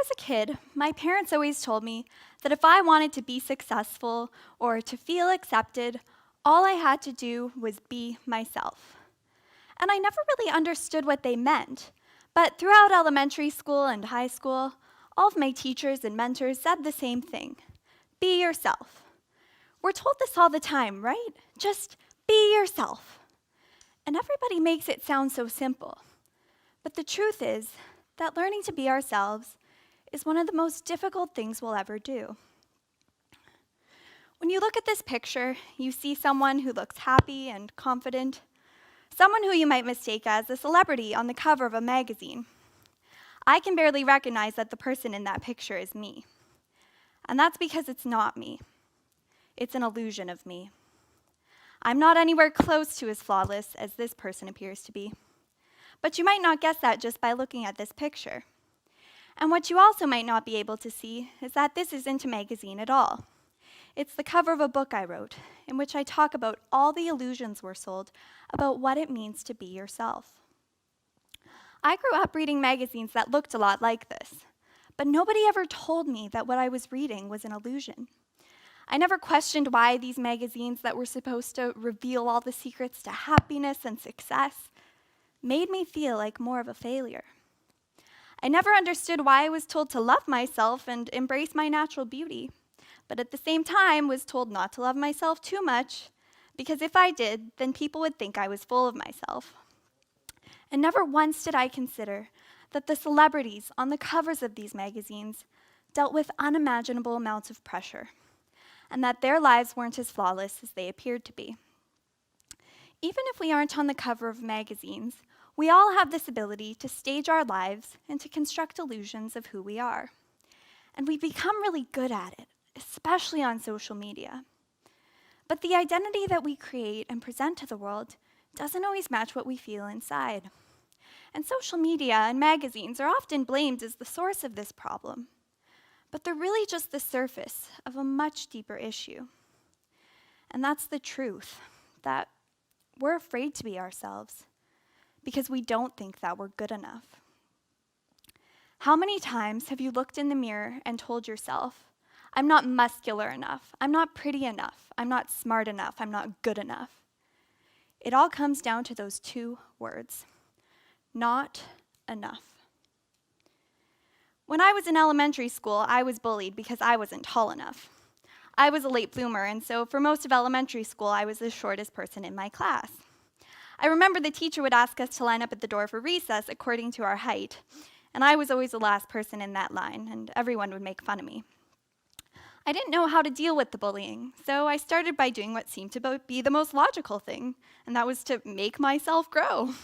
was a kid, my parents always told me that if I wanted to be successful or to feel accepted, all I had to do was be myself. And I never really understood what they meant, but throughout elementary school and high school, all of my teachers and mentors said the same thing: be yourself. We're told this all the time, right? Just be yourself. And everybody makes it sound so simple. But the truth is that learning to be ourselves is one of the most difficult things we'll ever do. When you look at this picture, you see someone who looks happy and confident, someone who you might mistake as a celebrity on the cover of a magazine. I can barely recognize that the person in that picture is me. And that's because it's not me. It's an illusion of me. I'm not anywhere close to as flawless as this person appears to be. But you might not guess that just by looking at this picture. And what you also might not be able to see is that this isn't a magazine at all. It's the cover of a book I wrote, in which I talk about all the illusions we're sold about what it means to be yourself. I grew up reading magazines that looked a lot like this, but nobody ever told me that what I was reading was an illusion. I never questioned why these magazines that were supposed to reveal all the secrets to happiness and success made me feel like more of a failure. I never understood why I was told to love myself and embrace my natural beauty, but at the same time was told not to love myself too much, because if I did, then people would think I was full of myself. And never once did I consider that the celebrities on the covers of these magazines dealt with unimaginable amounts of pressure, and that their lives weren't as flawless as they appeared to be. Even if we aren't on the cover of magazines, we all have this ability to stage our lives and to construct illusions of who we are. And we become really good at it, especially on social media. But the identity that we create and present to the world doesn't always match what we feel inside. And social media and magazines are often blamed as the source of this problem. But they're really just the surface of a much deeper issue. And that's the truth, that we're afraid to be ourselves because we don't think that we're good enough. How many times have you looked in the mirror and told yourself, I'm not muscular enough, I'm not pretty enough, I'm not smart enough, I'm not good enough? It all comes down to those two words: not enough. When I was in elementary school, I was bullied because I wasn't tall enough. I was a late bloomer, and so for most of elementary school, I was the shortest person in my class. I remember the teacher would ask us to line up at the door for recess according to our height, and I was always the last person in that line, and everyone would make fun of me. I didn't know how to deal with the bullying, so I started by doing what seemed to be the most logical thing, and that was to make myself grow.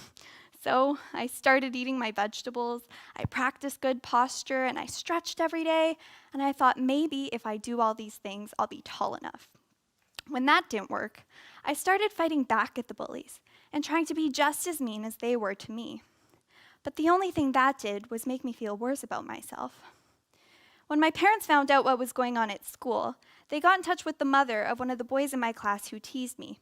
So I started eating my vegetables, I practiced good posture, and I stretched every day, and I thought maybe if I do all these things, I'll be tall enough. When that didn't work, I started fighting back at the bullies and trying to be just as mean as they were to me. But the only thing that did was make me feel worse about myself. When my parents found out what was going on at school, they got in touch with the mother of one of the boys in my class who teased me,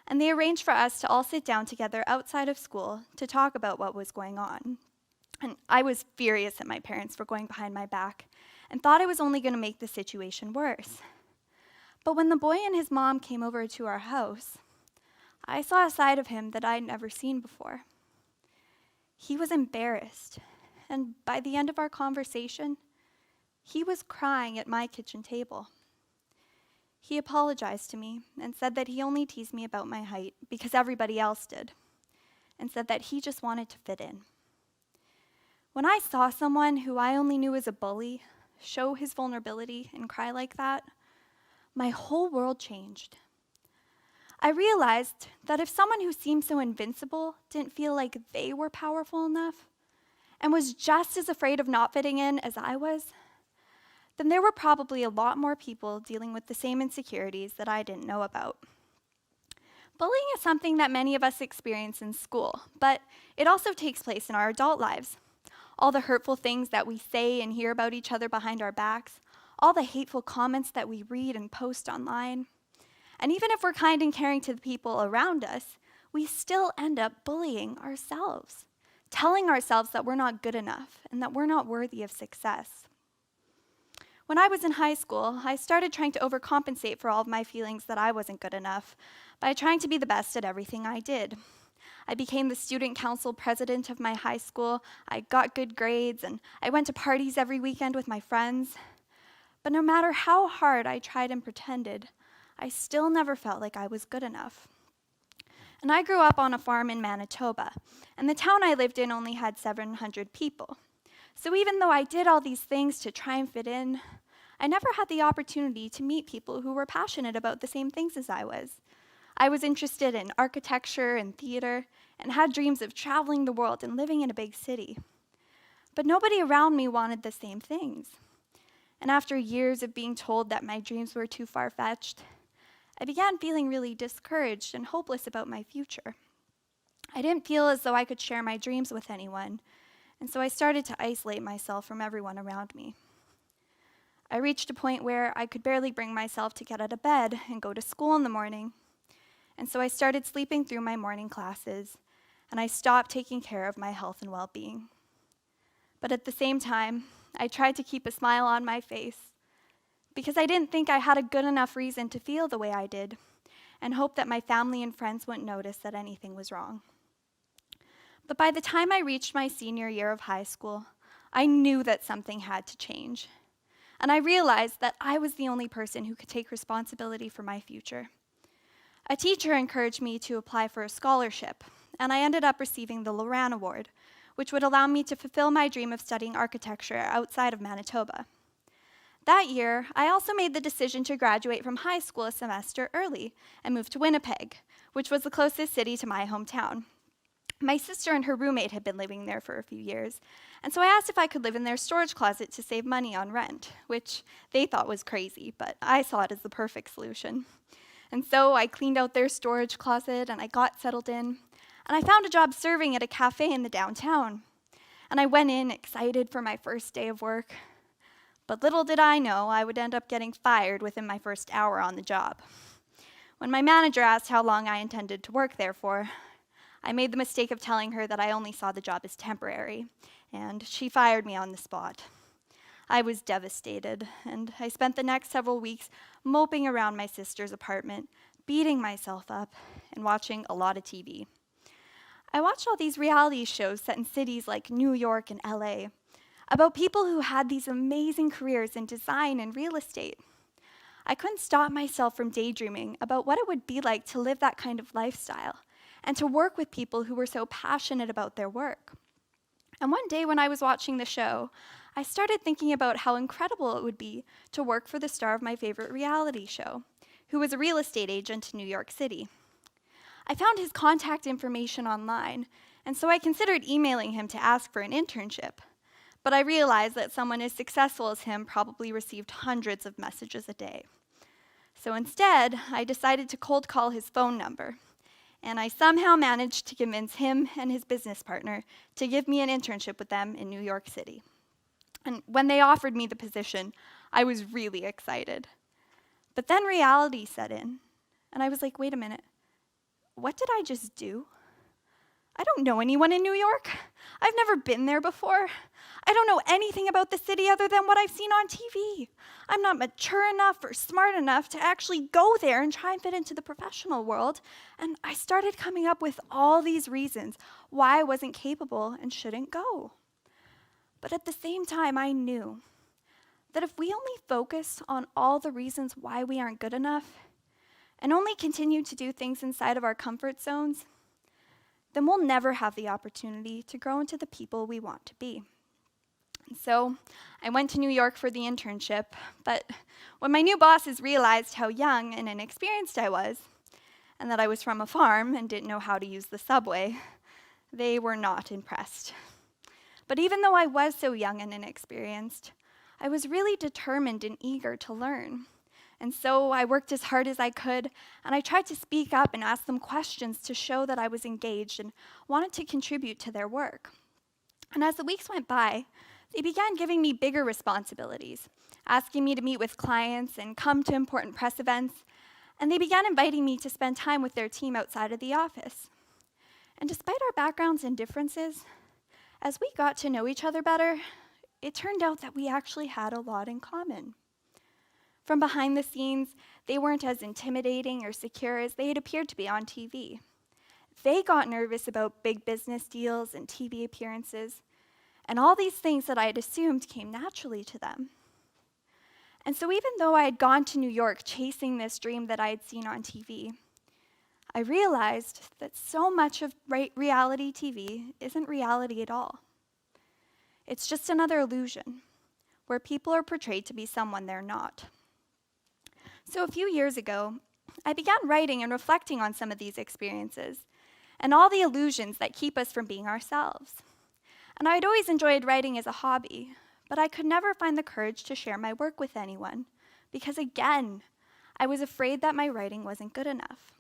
and they arranged for us to all sit down together outside of school to talk about what was going on. And I was furious at my parents for going behind my back and thought it was only going to make the situation worse. But when the boy and his mom came over to our house, I saw a side of him that I'd never seen before. He was embarrassed, and by the end of our conversation, he was crying at my kitchen table. He apologized to me and said that he only teased me about my height because everybody else did, and said that he just wanted to fit in. When I saw someone who I only knew as a bully show his vulnerability and cry like that, my whole world changed. I realized that if someone who seemed so invincible didn't feel like they were powerful enough and was just as afraid of not fitting in as I was, then there were probably a lot more people dealing with the same insecurities that I didn't know about. Bullying is something that many of us experience in school, but it also takes place in our adult lives. All the hurtful things that we say and hear about each other behind our backs, all the hateful comments that we read and post online. And even if we're kind and caring to the people around us, we still end up bullying ourselves, telling ourselves that we're not good enough and that we're not worthy of success. When I was in high school, I started trying to overcompensate for all of my feelings that I wasn't good enough by trying to be the best at everything I did. I became the student council president of my high school, I got good grades, and I went to parties every weekend with my friends. But no matter how hard I tried and pretended, I still never felt like I was good enough. And I grew up on a farm in Manitoba, and the town I lived in only had 700 people. So even though I did all these things to try and fit in, I never had the opportunity to meet people who were passionate about the same things as I was. I was interested in architecture and theater and had dreams of traveling the world and living in a big city. But nobody around me wanted the same things. And after years of being told that my dreams were too far-fetched, I began feeling really discouraged and hopeless about my future. I didn't feel as though I could share my dreams with anyone, and so I started to isolate myself from everyone around me. I reached a point where I could barely bring myself to get out of bed and go to school in the morning, and so I started sleeping through my morning classes, and I stopped taking care of my health and well-being. But at the same time, I tried to keep a smile on my face because I didn't think I had a good enough reason to feel the way I did, and hoped that my family and friends wouldn't notice that anything was wrong. But by the time I reached my senior year of high school, I knew that something had to change. And I realized that I was the only person who could take responsibility for my future. A teacher encouraged me to apply for a scholarship, and I ended up receiving the Loran Award, which would allow me to fulfill my dream of studying architecture outside of Manitoba. That year, I also made the decision to graduate from high school a semester early and move to Winnipeg, which was the closest city to my hometown. My sister and her roommate had been living there for a few years, and so I asked if I could live in their storage closet to save money on rent, which they thought was crazy, but I saw it as the perfect solution. And so I cleaned out their storage closet and I got settled in, and I found a job serving at a cafe in the downtown. And I went in excited for my first day of work. But little did I know I would end up getting fired within my first hour on the job. When my manager asked how long I intended to work there for, I made the mistake of telling her that I only saw the job as temporary, and she fired me on the spot. I was devastated, and I spent the next several weeks moping around my sister's apartment, beating myself up, and watching a lot of TV. I watched all these reality shows set in cities like New York and LA, about people who had these amazing careers in design and real estate. I couldn't stop myself from daydreaming about what it would be like to live that kind of lifestyle and to work with people who were so passionate about their work. And one day when I was watching the show, I started thinking about how incredible it would be to work for the star of my favorite reality show, who was a real estate agent in New York City. I found his contact information online, and so I considered emailing him to ask for an internship. But I realized that someone as successful as him probably received hundreds of messages a day. So instead, I decided to cold call his phone number, and I somehow managed to convince him and his business partner to give me an internship with them in New York City. And when they offered me the position, I was really excited. But then reality set in, and I was like, wait a minute, what did I just do? I don't know anyone in New York. I've never been there before. I don't know anything about the city other than what I've seen on TV. I'm not mature enough or smart enough to actually go there and try and fit into the professional world. And I started coming up with all these reasons why I wasn't capable and shouldn't go. But at the same time, I knew that if we only focus on all the reasons why we aren't good enough and only continue to do things inside of our comfort zones, then we'll never have the opportunity to grow into the people we want to be. And so I went to New York for the internship, but when my new bosses realized how young and inexperienced I was, and that I was from a farm and didn't know how to use the subway, they were not impressed. But even though I was so young and inexperienced, I was really determined and eager to learn. And so I worked as hard as I could, and I tried to speak up and ask them questions to show that I was engaged and wanted to contribute to their work. And as the weeks went by, they began giving me bigger responsibilities, asking me to meet with clients and come to important press events, and they began inviting me to spend time with their team outside of the office. And despite our backgrounds and differences, as we got to know each other better, it turned out that we actually had a lot in common. From behind the scenes, they weren't as intimidating or secure as they had appeared to be on TV. They got nervous about big business deals and TV appearances, and all these things that I had assumed came naturally to them. And so even though I had gone to New York chasing this dream that I had seen on TV, I realized that so much of reality TV isn't reality at all. It's just another illusion, where people are portrayed to be someone they're not. So a few years ago, I began writing and reflecting on some of these experiences and all the illusions that keep us from being ourselves. And I'd always enjoyed writing as a hobby, but I could never find the courage to share my work with anyone because, again, I was afraid that my writing wasn't good enough.